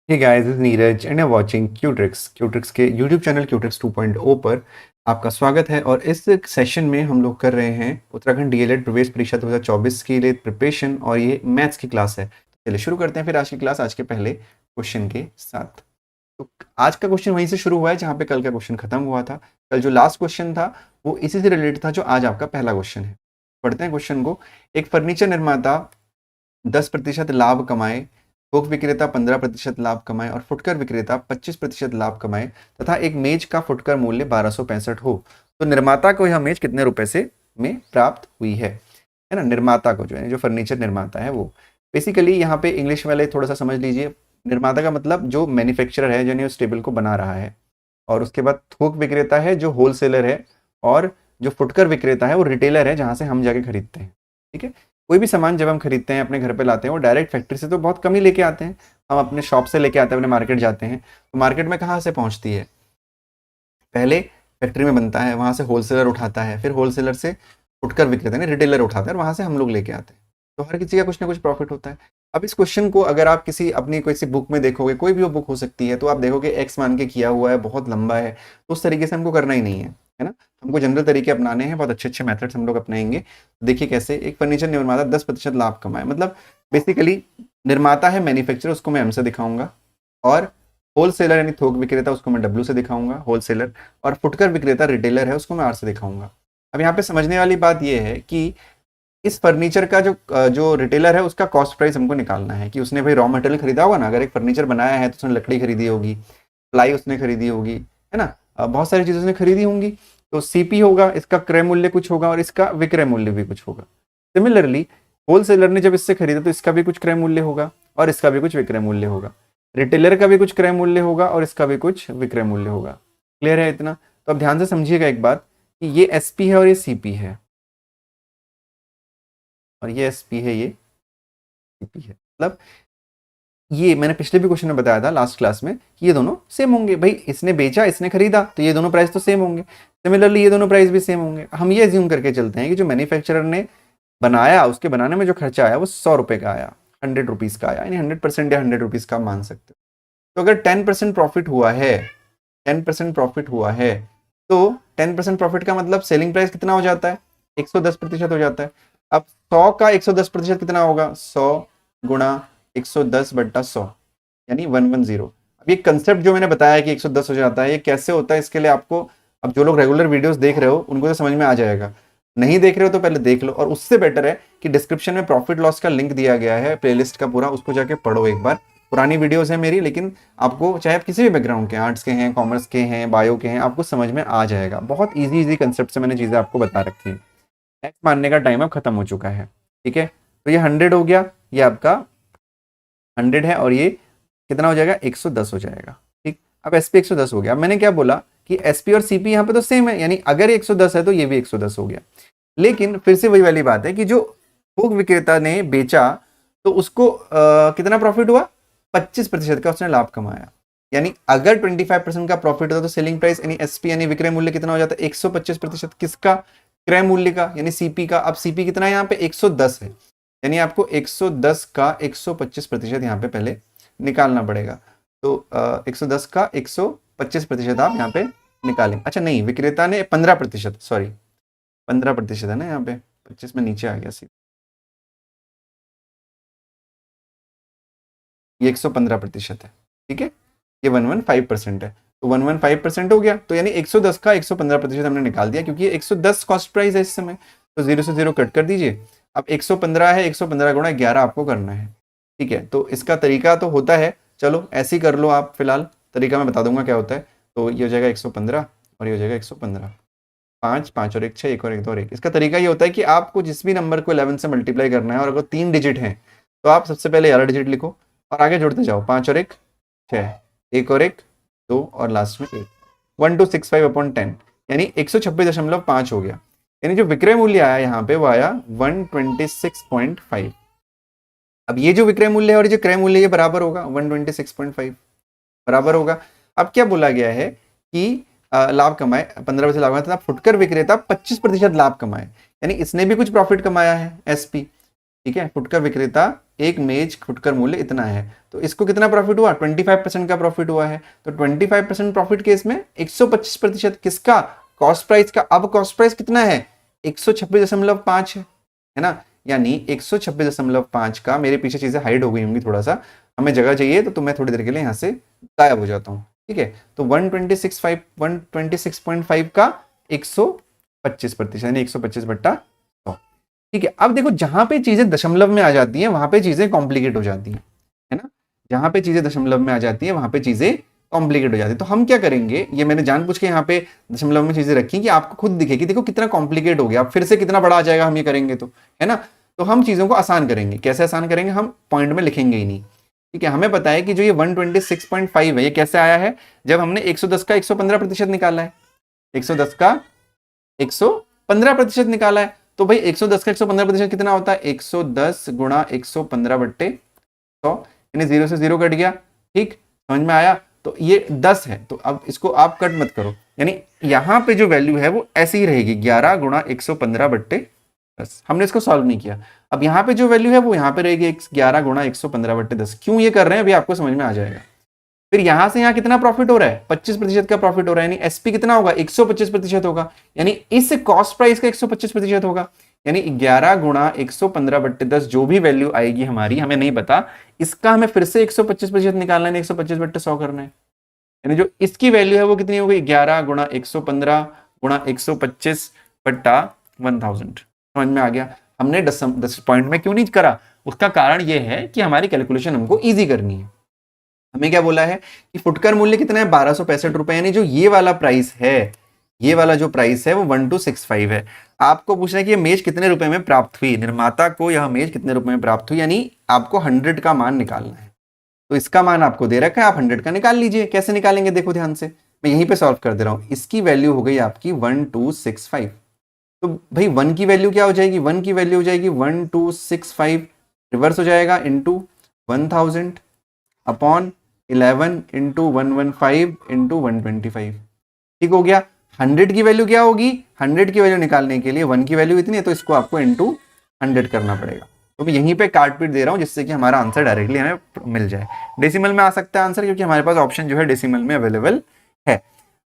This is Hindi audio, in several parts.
Hey guys, this is Neeraj and you're watching Qtricks। Qtricks के YouTube चैनल Qtricks 2.0 पर आपका स्वागत है। और इस सेशन में हम लोग कर रहे हैं उत्तराखंड डीएलएड प्रवेश परीक्षा 2024 के लिए प्रिपरेशन, और ये मैथ्स की क्लास है। तो चलिए शुरू करते हैं फिर आज की क्लास, आज के पहले क्वेश्चन के साथ। तो आज का क्वेश्चन वहीं से शुरू हुआ है जहाँ पे कल का क्वेश्चन खत्म हुआ था। कल जो लास्ट क्वेश्चन था वो इसी से रिलेटेड था जो आज आपका पहला क्वेश्चन है। पढ़ते हैं क्वेश्चन को। एक फर्नीचर निर्माता 10% लाभ कमाए, थोक विक्रेता 15% लाभ कमाए और फुटकर विक्रेता 25% लाभ कमाए तथा एक मेज का फुटकर मूल्य 1265 हो, तो निर्माता को यह मेज कितने रुपए से में प्राप्त हुई है ना। निर्माता को जो है, जो फर्नीचर निर्माता है वो बेसिकली यहाँ पे इंग्लिश वाले थोड़ा सा समझ लीजिए। निर्माता का मतलब जो मैन्युफैक्चरर है, जो उस टेबल को बना रहा है। और उसके बाद थोक विक्रेता है जो होलसेलर है, और जो फुटकर विक्रेता है वो रिटेलर है जहाँ से हम जाके खरीदते हैं। ठीक है। कोई भी सामान जब हम खरीदते हैं अपने घर पे लाते हैं, वो डायरेक्ट फैक्ट्री से तो बहुत कम ही लेके आते हैं। हम अपने शॉप से लेके आते हैं, अपने मार्केट जाते हैं, तो मार्केट में कहाँ से पहुँचती है, पहले फैक्ट्री में बनता है, वहाँ से होलसेलर उठाता है, फिर होलसेलर से फुटकर विक्रेता यानी रिटेलर उठाता है, और वहाँ से हम लोग लेके आते हैं। तो हर किसी का कुछ ना कुछ प्रॉफिट होता है। अब इस क्वेश्चन को अगर आप किसी अपनी कोई सी बुक में देखोगे, कोई भी वो बुक हो सकती है, तो आप देखोगे एक्स मान के किया हुआ है, बहुत लंबा है, तो उस तरीके से हमको करना ही नहीं है ना। हमको जनरल तरीके अपनाने हैं, बहुत अच्छे अच्छे मेथड्स हम लोग अपनाएंगे। देखिए कैसे। एक फर्नीचर निर्माता 10% लाभ कमाए, मतलब बेसिकली निर्माता है मैन्युफैक्चरर, उसको मैं एम से दिखाऊंगा, और होलसेलर यानी थोक विक्रेता उसको मैं डब्ल्यू से दिखाऊंगा, होलसेलर, और फुटकर विक्रेता रिटेलर है उसको मैं आर से दिखाऊंगा। अब यहाँ पे समझने वाली बात यह है कि इस फर्नीचर का जो जो रिटेलर है उसका कॉस्ट प्राइस हमको निकालना है कि उसने भाई रॉ मटेरियल खरीदा होगा ना। अगर एक फर्नीचर बनाया है तो उसने लकड़ी खरीदी होगी, प्लाई उसने खरीदी होगी, है ना। बहुत सारी चीज़ें उसने खरीदी होंगी। तो सीपी होगा, इसका क्रय मूल्य कुछ होगा और इसका विक्रय मूल्य भी कुछ होगा। सिमिलरली होलसेलर ने जब इससे खरीदा तो इसका भी कुछ क्रय मूल्य होगा और इसका भी कुछ विक्रय मूल्य होगा। रिटेलर का भी कुछ क्रय मूल्य होगा और इसका भी कुछ विक्रय मूल्य होगा। क्लियर है इतना? तो अब ध्यान से समझिएगा एक बात कि ये एसपी है और ये सीपी है, और ये एसपी है, ये सीपी है। मतलब ये मैंने पिछले भी क्वेश्चन में बताया था लास्ट क्लास में कि ये दोनों सेम होंगे। भाई इसने बेचा, इसने खरीदा, तो ये दोनों प्राइस तो सेम होंगे। सिमिलरली ये दोनों प्राइस भी सेम होंगे। हम ये एज्यूम करके चलते हैं कि जो मैन्युफैक्चरर ने बनाया, उसके बनाने में जो खर्चा आया वो 100 रुपए का आया, 100 रुपीज़ का आया, यानी 100% या 100 रुपीज़ का मान सकते हो। तो अगर 10% प्रॉफिट हुआ है, 10% प्रॉफिट हुआ है, तो 10% प्रॉफिट का मतलब सेलिंग प्राइस कितना हो जाता है, 110% हो जाता है। अब 100 का 110% कितना होगा, 100 गुणा 110/100 यानी 110। अब ये कंसेप्ट जो मैंने बताया कि 110 हो जाता है, ये कैसे होता है इसके लिए आपको, अब जो लोग रेगुलर वीडियोस देख रहे हो उनको तो समझ में आ जाएगा। नहीं देख रहे हो तो पहले देख लो, और उससे बेटर है कि डिस्क्रिप्शन में प्रॉफिट लॉस का लिंक दिया गया है प्लेलिस्ट का पूरा, उसको जाके पढ़ो एक बार। पुरानी वीडियोस है मेरी, लेकिन आपको चाहे आप किसी भी बैकग्राउंड के, आर्ट्स के हैं, कॉमर्स के हैं, बायो के हैं, आपको समझ में आ जाएगा। बहुत इजी इजी कंसेप्ट से मैंने चीज़ें आपको बता रखी है। एक्स मानने का टाइम अब खत्म हो चुका है। ठीक है। तो ये 100 हो गया, ये आपका 100 है, और ये कितना हो जाएगा, 110 हो जाएगा। ठीक। अब एसपी 110 हो गया। अब मैंने क्या बोला कि एसपी और सीपी यहाँ पे तो सेम है, यानी अगर 110 है तो ये भी 110 हो गया। लेकिन फिर से वही वाली बात है कि जो थोक विक्रेता ने बेचा तो उसको कितना प्रॉफिट हुआ, 25% का उसने लाभ कमाया। यानी अगर 25% का प्रॉफिट होता तो सेलिंग प्राइस यानी एसपी यानी विक्रय मूल्य कितना हो जाता है, 125%। किसका, क्रय मूल्य का, यानी सीपी का। अब सीपी कितना है यहाँ पे, 110 है, यानी आपको 110 का 125% यहाँ पे पहले निकालना पड़ेगा। तो 110 का 125% आप यहाँ पे निकालें। अच्छा नहीं, विक्रेता ने 15%, सॉरी 15% है ना यहाँ पे, 25 में नीचे आ गया सी, ये 115% है। ठीक है। ये 115% है, तो 115% हो गया, तो यानी 110 का 115% हमने निकाल दिया, क्योंकि ये 110 कॉस्ट प्राइस है इस समय। तो 0 से 0 कट कर दीजिए। अब 115 है, 115 गुणा 11 आपको करना है। ठीक है। तो इसका तरीका तो होता है, चलो ऐसे ही कर लो आप, फिलहाल तरीका मैं बता दूंगा क्या होता है। तो ये हो जाएगा 115 और ये हो जाएगा 115, 5 5 और 1 6, 1 और 1 2 और 1। इसका तरीका ये होता है कि आपको जिस भी नंबर को 11 से मल्टीप्लाई करना है, और अगर 3 डिजिट हैं तो आप सबसे पहले 11 डिजिट लिखो और आगे जोड़ते जाओ, 5 और 1 6, 1 और 1 2 और लास्ट में 1, 1265/10, यानी 126.5 हो गया। यानी जो विक्रय मूल्य आया यहाँ पे वो आया 126.5। अब ये जो विक्रय मूल्य है और जो क्रय मूल्य ये बराबर होगा 126.5 बराबर होगा। अब क्या बोला गया है कि लाभ कमाए, 15% लाभ कमाए तथा फुटकर विक्रेता 25% लाभ कमाए, यानी इसने भी कुछ प्रॉफिट कमाया है एसपी। ठीक है, फुटकर विक्रेता एक मेज फुटकर मूल्य इतना है, तो इसको कितना प्रॉफिट हुआ, 25% का प्रॉफिट हुआ है। तो 25% प्रॉफिट केस में 125% किसका, कॉस्ट प्राइस का। अब कॉस्ट प्राइस कितना है, 126.5 है ना, यानी 126.5 का, मेरे पीछे चीजें हाइड हो गई होंगी थोड़ा सा, हमें जगह चाहिए तो मैं थोड़ी देर के लिए यहाँ से गायब हो जाता हूँ। ठीक है, तो 126.5 का 125%, यानी 125/100। ठीक है, अब देखो जहां पे चीजें दशमलव में आ जाती हैं वहां पे चीजें कॉम्प्लिकेट हो जाती हैं, है ना, जहां पे चीजें दशमलव में आ जाती हैं वहां पे चीजें कॉम्प्लिकेट हो जाती है। तो हम क्या करेंगे, ये मैंने जानबूझ के यहाँ पे दशमलव में चीजें रखी कि आपको खुद दिखेगी, देखो कितना कॉम्प्लिकेट हो गया, अब फिर से कितना बड़ा आ जाएगा हम ये करेंगे तो, है ना। तो हम चीजों को आसान करेंगे, कैसे आसान करेंगे, हम पॉइंट में लिखेंगे ही नहीं। ठीक है, हमें पता है कि जो ये 126.5 है ये कैसे आया है, जब हमने 110 का 115% निकाला है, 110 का 115% निकाला है। तो भाई 110 का 115% कितना होता है, 110 गुणा 115/100, यानी 0 से 0 कट गया। ठीक, समझ में आया। तो ये 10 है, तो अब इसको आप कट मत करो, यानी यहां पे जो वैल्यू है वो ऐसी ही रहेगी, 11 गुणा 115/10। हमने इसको सॉल्व नहीं किया। अब यहाँ पे जो वैल्यू है वो यहाँ पे रहेगी 11 गुणा 115/10। क्यों ये कर रहे हैं अभी आपको समझ में आ जाएगा। फिर यहां से यहां कितना प्रॉफिट हो रहा है, 25% का प्रॉफिट हो रहा है, यानी एसपी कितना होगा, 125% होगा, यानी इस कॉस्ट प्राइस का 125% होगा, यानी 11 गुणा 115/10 जो भी वैल्यू आएगी हमारी, हमें नहीं पता, इसका हमें फिर से 125% निकालना है, 125/100 करना है, यानी जो इसकी वैल्यू है वो कितनी हो गई, 11 गुणा 115 गुणा 125/1000। समझ में आ गया। हमने 10 पॉइंट में क्यों नहीं करा, उसका कारण यह है कि हमारी कैलकुलेशन हमको ईजी करनी है। हमें क्या बोला है कि फुटकर मूल्य कितना है, 1265 रुपए, यानी जो ये वाला प्राइस है, ये वाला जो प्राइस है वो 1265 है। आपको पूछना है कि ये मेज कितने रुपए में प्राप्त हुई, निर्माता को यह मेज कितने रुपए में प्राप्त हुई, यानी आपको 100 का मान निकालना है। तो इसका मान आपको दे रखा है, आप 100 का निकाल लीजिए। कैसे निकालेंगे, देखो ध्यान से, मैं यहीं पे सॉल्व कर दे रहा हूं। इसकी वैल्यू हो गई आपकी 1265। तो भाई 1 की वैल्यू क्या हो जाएगी, 1 की वैल्यू हो जाएगी 1265, रिवर्स हो जाएगा इंटू 1000 अपॉन 11 इंटू 115 इंटू 125। ठीक हो गया। 100 की वैल्यू क्या होगी, 100 की वैल्यू निकालने के लिए 1 की वैल्यू इतनी है, तो इसको आपको इंटू 100 करना पड़ेगा। तो मैं यहीं पे काट पीट दे रहा हूं जिससे कि हमारा आंसर डायरेक्टली हमें मिल जाए। डेसिमल में आ सकता है आंसर, क्योंकि हमारे पास ऑप्शन जो है डेसिमल में अवेलेबल है।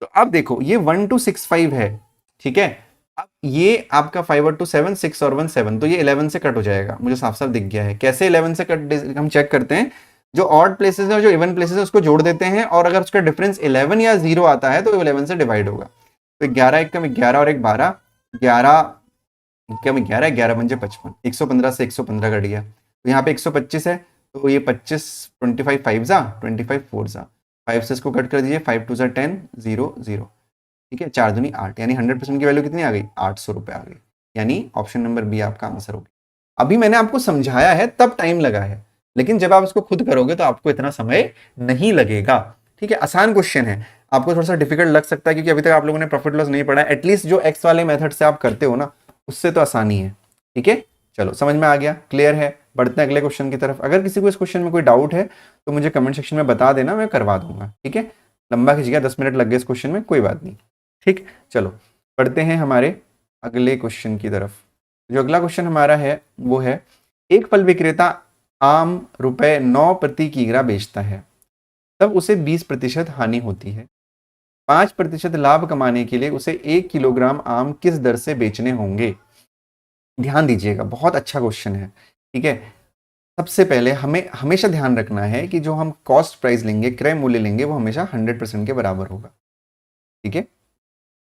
तो अब देखो ये 1265 है, ठीक है। अब ये आपका 5 और 2 7, 6 और 1 7, तो ये 11 से कट हो जाएगा, मुझे साफ साफ दिख गया है। कैसे 11 से कट, हम चेक करते हैं, जो ऑड प्लेसेस है और जो इवन प्लेसेस है उसको जोड़ देते हैं, और अगर उसका डिफरेंस 11 या 0 आता है तो 11 से डिवाइड होगा। तो 11 एक कम 11 और एक 12, 11 कम 11, 11 पंजे 55, 115 से 115 कट गया। तो यहाँ पे 125 है, तो ये 25 25 5 जा 25 4 जा 5 से इसको कट कर दीजिए, 5 2 10 0 0। ठीक है, 4 दूनी 8, यानी 100% की वैल्यू कितनी आ गई, 800 रुपए आ गई, यानी ऑप्शन नंबर बी आपका आंसर हो गया। अभी मैंने आपको समझाया है तब टाइम लगा है, लेकिन जब आप इसको खुद करोगे तो आपको इतना समय नहीं लगेगा। ठीक है, आसान क्वेश्चन है, आपको थोड़ा सा डिफिकल्ट लग सकता है क्योंकि अभी तक आप लोगों ने प्रॉफिट लॉस नहीं पढ़ा है। एटलीस्ट जो एक्स वाले मेथड से आप करते हो ना, उससे तो आसानी है। ठीक है, चलो समझ में आ गया, क्लियर है। बढ़ते हैं अगले क्वेश्चन की तरफ। अगर किसी को इस क्वेश्चन में कोई डाउट है तो मुझे कमेंट सेक्शन में बता देना, मैं करवा दूंगा। ठीक है, लंबा खिंच गया, 10 मिनट लग गए इस क्वेश्चन में, कोई बात नहीं। ठीक, चलो बढ़ते हैं हमारे अगले क्वेश्चन की तरफ। जो अगला क्वेश्चन हमारा है वो है, एक फल विक्रेता आम ₹9 प्रति किग्रा बेचता है, तब उसे 20% हानि होती है। 5% लाभ कमाने के लिए उसे 1 किलोग्राम आम किस दर से बेचने होंगे। ध्यान दीजिएगा, बहुत अच्छा क्वेश्चन है। ठीक है, सबसे पहले हमें हमेशा ध्यान रखना है कि जो हम कॉस्ट प्राइस लेंगे, क्रय मूल्य लेंगे, वो हमेशा 100% के बराबर होगा। ठीक है,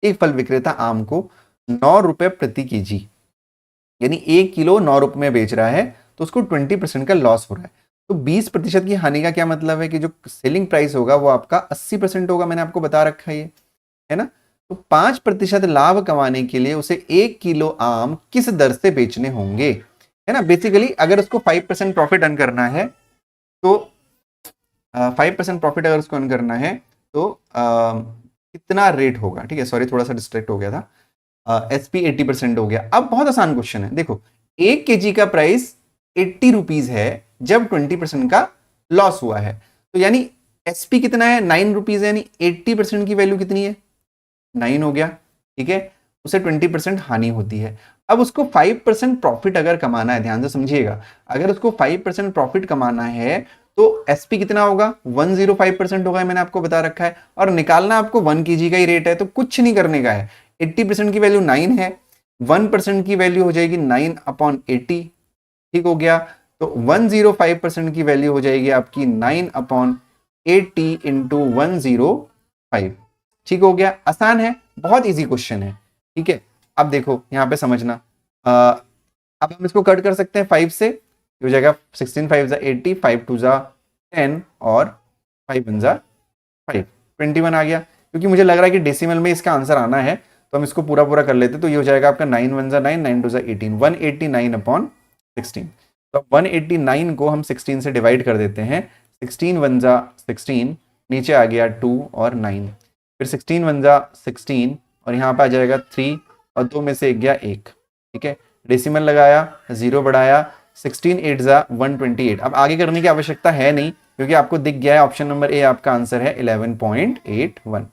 एक फल विक्रेता आम को 9 रुपए प्रति केजी, यानी 1 किलो 9 रुपए में बेच रहा है, तो उसको 20% का लॉस हो रहा है। तो 20% की हानि का क्या मतलब है कि जो सेलिंग प्राइस होगा वो आपका 80% होगा, मैंने आपको बता रखा है ना। तो 5% लाभ कमाने के लिए उसे 1 किलो आम किस दर से बेचने होंगे, है ना। बेसिकली अगर उसको 5% प्रॉफिट अर्न करना है तो 5% प्रॉफिट अगर उसको अर्न करना है तो कितना रेट होगा। ठीक है, सॉरी थोड़ा सा डिस्ट्रैक्ट हो गया था। एसपी 80% हो गया। अब बहुत आसान क्वेश्चन है, देखो 1 केजी का प्राइस 80 रुपीज है जब 20% का लॉस हुआ है, तो यानी एसपी कितना है, 9 रुपीज है, यानी 80% की वैल्यू कितनी है, 9 हो गया। ठीक है, उसे 20% हानि होती है। अब उसको 5% प्रॉफिट अगर कमाना है, ध्यान से समझिएगा, अगर उसको 5% प्रॉफिट कमाना है तो एसपी कितना होगा, 105% होगा, मैंने आपको बता रखा है। और निकालना आपको 1 kg का ही रेट है, तो कुछ नहीं करने का है। 80% की वैल्यू 9 है, 1% की वैल्यू हो जाएगी 9/80, ठीक हो गया। तो 105% की वैल्यू हो जाएगी आपकी 9/80 इंटू 105, ठीक हो गया। आसान है, बहुत इजी क्वेश्चन है, ठीक है। अब देखो यहाँ पे समझना, अब हम इसको कट कर सकते हैं 5 से, हो जाएगा 16 5 जा 80, 5 2 जा 10 और 5 1 जा 5, 21 आ गया। क्योंकि मुझे लग रहा है कि डेसिमल में इसका आंसर आना है, तो हम इसको पूरा पूरा कर लेते, तो ये हो जाएगा आपका 9 1 जा 9, 9 2 जा 18, 189/16। तो 189 को हम 16 से डिवाइड कर देते हैं, 16 1 जा 16, नीचे आ गया 2 और 9, फिर 16 1 जा 16 और यहाँ पे आ जाएगा 3 और 2 में से गया 1, ठीक है। डेसिमल लगाया, 0 बढ़ाया, 16 8 जा 128। अब आगे करने की आवश्यकता है नहीं, क्योंकि आपको दिख गया है ऑप्शन नंबर ए आपका आंसर है 11.81।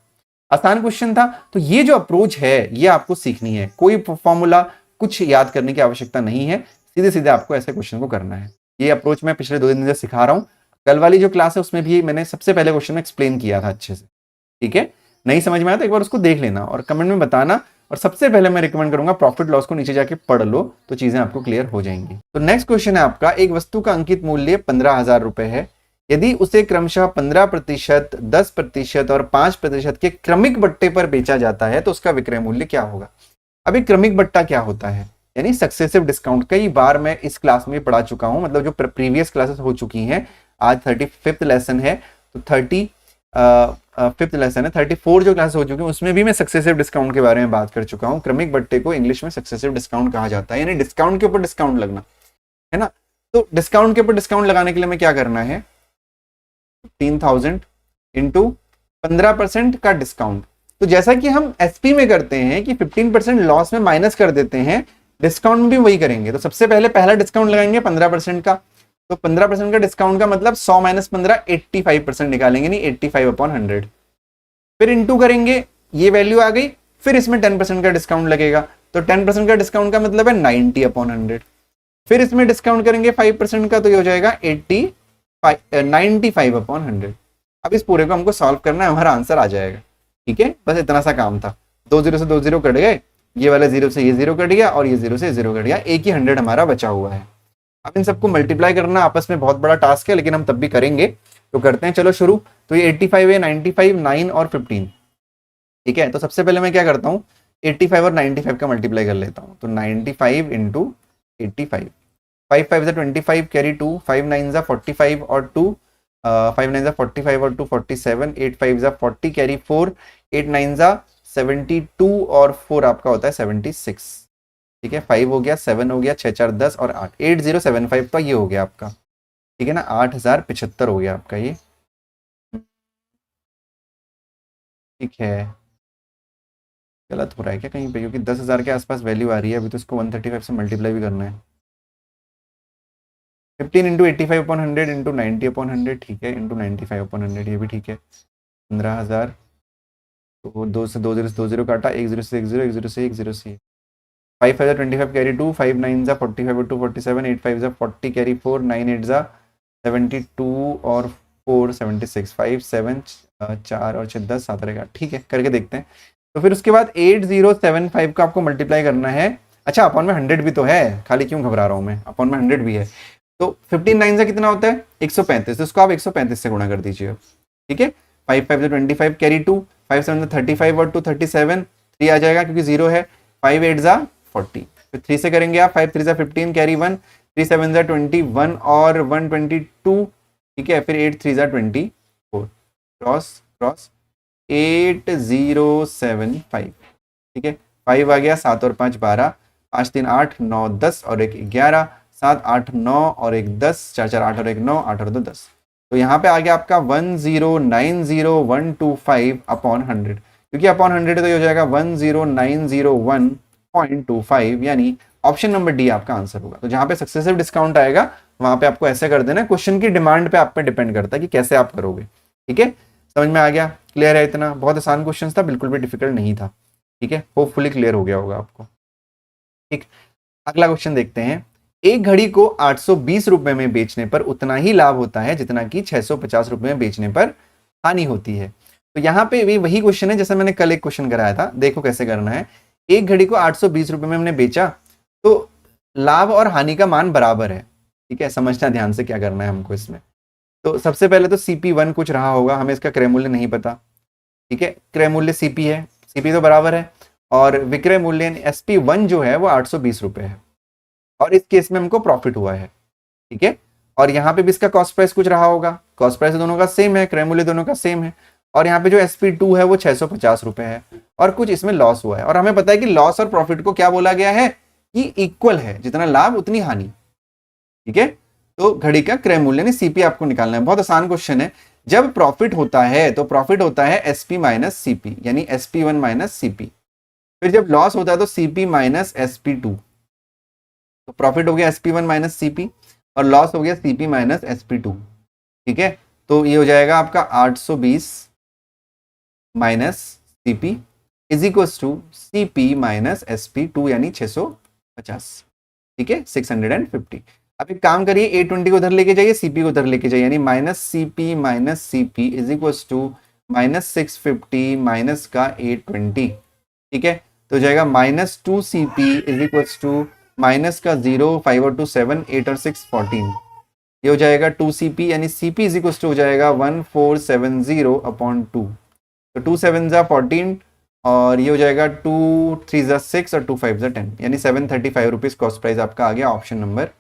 आसान क्वेश्चन था। तो ये जो अप्रोच है ये आपको सीखनी है, कोई फॉर्मूला कुछ याद करने की आवश्यकता नहीं है, सीधे सीधे आपको ऐसे क्वेश्चन को करना है। ये अप्रोच मैं पिछले 2 दिन से सिखा रहा हूँ, कल वाली जो क्लास है उसमें भी मैंने सबसे पहले क्वेश्चन में एक्सप्लेन किया था अच्छे से, ठीक है। नहीं समझ में आया तो एक बार उसको देख लेना और कमेंट में बताना। और सबसे पहले मैं रिकमेंड करूंगा प्रॉफिट लॉस को नीचे जाके पढ़ लो, तो चीजें आपको क्लियर हो जाएंगी। तो नेक्स्ट क्वेश्चन है आपका, एक वस्तु का अंकित मूल्य 15,000 रुपए है, यदि उसे क्रमशः 15%, 10% और 5% के क्रमिक बट्टे पर बेचा जाता है तो उसका विक्रय मूल्य क्या होगा। अभी क्रमिक बट्टा क्या होता है, यानी सक्सेसिव डिस्काउंट। कई बार मैं इस क्लास में पढ़ा चुका हूं, मतलब जो प्रीवियस क्लासेस हो चुकी हैं, आज 35th लेसन है, तो 35th लेसन है, 34 जो क्लास हो चुकी है उसमें भी मैं सक्सेसिव डिस्काउंट के बारे में बात कर चुका हूं। क्रमिक बट्टे को इंग्लिश में सक्सेसिव डिस्काउंट कहा जाता है, यानी डिस्काउंट के ऊपर डिस्काउंट लगना, है ना। तो डिस्काउंट के ऊपर डिस्काउंट लगाने के लिए हमें क्या करना है, 15,000 इंटू 15% का डिस्काउंट। तो जैसा कि हम एसपी में करते हैं कि 15% लॉस में माइनस कर देते हैं, डिस्काउंट में भी वही करेंगे। तो सबसे पहले पहला डिस्काउंट लगाएंगे 15% का, तो 15% का डिस्काउंट का मतलब 100 - 15 85% निकालेंगे, नहीं 85/100। फिर इंटू करेंगे, ये वैल्यू आ गई, फिर इसमें 10% का डिस्काउंट लगेगा, तो 10% का डिस्काउंट का मतलब है 90/100। फिर इसमें डिस्काउंट करेंगे 5% का, तो ये हो जाएगा 95/100। अब इस पूरे को हमको सॉल्व करना है, हमारा आंसर आ जाएगा, ठीक है। बस इतना सा काम था, 2 0 से 2 0 कट गए, ये वाला 0 से ये 0 कट गया और ये 0 से 0 कट गया, एक ही 100 हमारा बचा हुआ है। अब इन सबको मल्टीप्लाई करना आपस में बहुत बड़ा टास्क है, लेकिन हम तब भी करेंगे, तो करते हैं, चलो शुरू। तो ये 85 है, 95, 9 और 15, ठीक है। तो सबसे पहले मैं क्या करता हूँ, 85 और 95 का मल्टीप्लाई कर लेता हूँ, तो 95 इंटू 85, 5 5 जा 25 कैरी 2, 5 9 जा 45 और 2, 5 9 जा 45 और 2 47, 8 5 जा 40 कैरी 4, 8 9 जा 72 और 4 आपका होता है 76, ठीक है। 5 हो गया, 7 हो गया, 6 4 10 और 8, 8075 तो ये हो गया आपका, ठीक है ना, 8075 हो गया आपका ये, ठीक है। गलत हो रहा है क्या कहीं पे, क्योंकि 10,000 के आसपास वैल्यू आ रही है, अभी तो इसको 135 से मल्टीप्लाई भी करना है। 15 इंटू 85/100 इंटू 90/100, ठीक है, इंटू 95/100, ये भी ठीक है। 15,000, तो 2 से 2 0 से 2 0 काटा, 1 0 से 1 0, 1 0 से 1 0 से 5 5 जा 25 कैरी 2, 5 9 जा 45 और 2 47, 8 5 जा 40 कैरी 4, 9 8 जा 72 और 4 76, 5 7 4 और 6 10 7 रहेगा, ठीक है, करके देखते हैं। तो फिर उसके बाद 8075 का आपको मल्टीप्लाई करना है। अच्छा, अपॉन में 100 भी तो है, खाली क्यों घबरा रहा हूँ मैं, अपॉन में 100 भी है। तो 15 9 से कितना होता है 135, तो इसको आप 135 से गुणा कर दीजिए, ठीक है। 5 5 जा 25 कैरी 2, 5 7 जा 35 और 2 37, 3 आ जाएगा क्योंकि 0 है, 5 8 जा 40, फिर 3 से करेंगे आप, 5 3 जा 15 कैरी 1, 3 7 जा 21 और 122, ठीक है। फिर 8 3 जा 24, क्रॉस क्रॉस 8075, ठीक है। 5 आ गया, 7 और 5 12, 5 3 8 9 10 और 1 11, 7 8 9 और 1 10, 4 4 8 और 1 9, 8 और 2 10। तो यहाँ पे आ गया आपका 1090125/100, क्योंकि अपॉन 100 तो ये हो जाएगा 10901.25, यानी ऑप्शन नंबर डी आपका आंसर होगा। तो जहाँ पे सक्सेसिव डिस्काउंट आएगा वहां पे आपको ऐसे कर देना, क्वेश्चन की डिमांड पे आप पे डिपेंड करता है कि कैसे आप करोगे, ठीक है। समझ में आ गया, क्लियर है, इतना बहुत आसान क्वेश्चन था, बिल्कुल भी डिफिकल्ट नहीं था, ठीक है। होपफुली क्लियर हो गया होगा आपको, ठीक। अगला क्वेश्चन देखते हैं। एक घड़ी को 820 रुपए में बेचने पर उतना ही लाभ होता है जितना कि 650 रुपए में बेचने पर हानि होती है। तो यहाँ पे भी वही क्वेश्चन है जैसे मैंने कल एक क्वेश्चन कराया था। देखो कैसे करना है। एक घड़ी को 820 रुपए में हमने बेचा, तो लाभ और हानि का मान बराबर है। ठीक है, समझना ध्यान से क्या करना है हमको इसमें। तो सबसे पहले तो CP1 कुछ रहा होगा, हमें इसका क्रय मूल्य नहीं पता। ठीक है, क्रय मूल्य CP है, CP तो बराबर है, और विक्रय मूल्य SP1 जो है वो 820 रुपए है, और इस केस में हमको प्रॉफिट हुआ है। ठीक है, और यहाँ पे भी इसका कॉस्ट प्राइस कुछ रहा होगा, कॉस्ट प्राइस दोनों का सेम है, क्रय मूल्य दोनों का सेम है, और यहाँ पे जो SP2 है वो 650 रुपए है, और कुछ इसमें लॉस हुआ है। और हमें पता है कि लॉस और प्रॉफिट को क्या बोला गया है कि इक्वल है, जितना लाभ उतनी हानि। ठीक है, तो घड़ी का क्रय मूल्य यानी CP आपको निकालना है। बहुत आसान क्वेश्चन है। जब प्रॉफिट होता है तो प्रॉफिट होता है SP माइनस CP, यानी SP1 माइनस CP। फिर जब लॉस होता है तो CP माइनस SP2। तो प्रॉफिट हो गया SP1 माइनस CP, और लॉस हो गया CP माइनस SP2। ठीक है, तो ये हो जाएगा आपका 820 minus CP is equals to CP minus SP2 यानी 650। ठीक है, 650। अब एक काम करिए, 820 को उधर लेके जाइए, CP को उधर लेके जाइए, यानी minus CP is equals to minus 650 minus का 820। ठीक है, तो जाएगा minus 2CP is equals to minus का 0, 5 और 2 7, 8 और 6 14। ये हो जाएगा 2CP, यानी CP इज इक्वल्स टू हो जाएगा 1470 अपॉन 2। तो 2 7 जा 14, और ये हो जाएगा 2 3 जा 6 और 2 5 जा 10, यानी 735 रुपीज कॉस्ट प्राइस आपका आ गया, ऑप्शन नंबर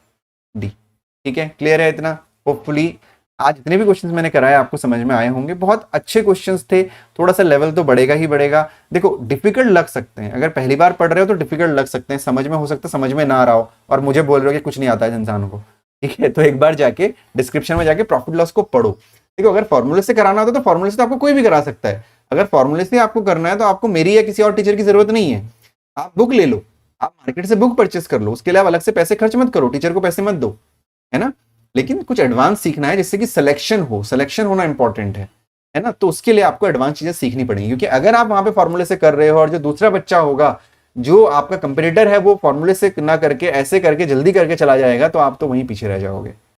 डी। ठीक है, क्लियर है इतना? होपफुली आज जितने भी क्वेश्चंस मैंने कराए आपको समझ में आए होंगे। बहुत अच्छे क्वेश्चंस थे, थोड़ा सा लेवल तो बढ़ेगा ही बढ़ेगा। देखो डिफिकल्ट लग सकते हैं, अगर पहली बार पढ़ रहे हो तो डिफिकल्ट लग सकते हैं, समझ में हो सकता है समझ में ना आ रहा हो, और मुझे बोल रहे हो कि कुछ नहीं आता है इंसान को। ठीक है, तो एक बार जाके डिस्क्रिप्शन में जाके प्रॉफिट लॉस को पढ़ो। देखो अगर फॉर्मूले से कराना होता तो फॉर्मूले से तो आपको कोई भी करा सकता है। अगर फॉर्मूले से आपको करना है तो आपको मेरी या किसी और टीचर की जरूरत नहीं है। आप बुक ले लो, आप मार्केट से बुक परचेस कर लो, उसके लिए अलग से पैसे खर्च मत करो, टीचर को पैसे मत दो, है ना। लेकिन कुछ एडवांस सीखना है जिससे कि सिलेक्शन हो, सिलेक्शन होना इंपॉर्टेंट है ना। तो उसके लिए आपको एडवांस चीजें सीखनी पड़ेंगी, क्योंकि अगर आप वहां पे फॉर्मूले से कर रहे हो और जो दूसरा बच्चा होगा जो आपका कंपटीटर है वो फॉर्मूले से ना करके ऐसे करके जल्दी करके चला जाएगा, तो आप तो वहीं पीछे रह जाओगे।